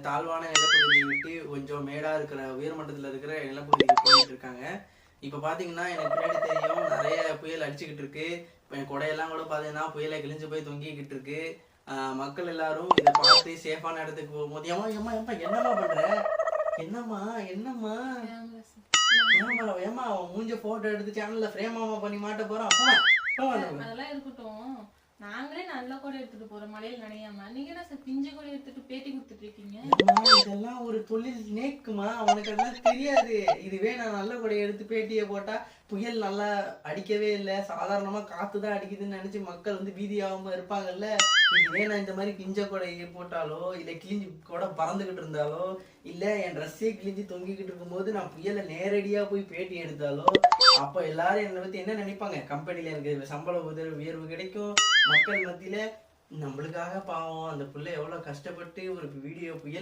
தாழ்வான நிலப்பகுதியை விட்டு கொஞ்சம் மேடா இருக்கிற உயர்மட்டத்தில் இருக்கிற நிலப்பகுதிக்கு போயிட்டு இருக்காங்க. இப்போ பார்த்தீங்கன்னா எனக்கு பின்னாடி தெரியும் நிறைய புயல் அடிச்சுக்கிட்டு இருக்கு. இப்போ என் கொடையெல்லாம் கூட பார்த்தீங்கன்னா புயலை கிழிஞ்சு போய் தொங்கிக்கிட்டு இருக்கு. மக்கள் எல்லாரும் இதை பார்த்து சேஃபான இடத்துக்கு போகும்போது ஏமா ஏமா ஏமா என்னம்மா பண்ற? என்னம்மா என்னம்மா கேமரா ஏமா அவன் மூஞ்ச போட்டோ எடுத்து சேனல்ல ஃப்ரேமாமா பண்ணி மாட்ட போறான். அதெல்லாம் இருக்கட்டும். நாங்களே நல்ல கூட எடுத்துட்டு போறோம் மழையில நனையாம. நீங்க என்ன சார் பிஞ்ச கூட எடுத்துட்டு பேட்டி கொடுத்துட்டு இருக்கீங்க? இதெல்லாம் ஒரு தொழில் நேக்குமா, அவனுக்கு அதெல்லாம் தெரியாது. இதுவே நான் நல்ல கூட எடுத்து பேட்டியை போட்டா புயல் நல்லா அடிக்கவே இல்லை, சாதாரணமா காத்துதான் அடிக்குதுன்னு நினைச்சு மக்கள் வந்து பீதியாகாம இருப்பாங்கல்ல. இதுவே நான் இந்த மாதிரி கிஞ்ச கொடையை போட்டாலோ இல்ல கிழிஞ்சு கூட பறந்துகிட்டு இருந்தாலோ இல்ல என் ட்ரெஸ்ஸே கிழிஞ்சு தொங்கிக்கிட்டு இருக்கும்போது நான் புயலை நேரடியா போய் பேட்டி எடுத்தாலோ அப்ப எல்லாரும் என்னை பத்தி என்ன நினைப்பாங்க? கம்பெனில எனக்கு சம்பள உயர்வு கிடைக்கும், மக்கள் மத்தியில நம்மளுக்காக பாவம் அந்த புள்ள எவ்வளவு கஷ்டப்பட்டு ஒரு வீடியோ புயல்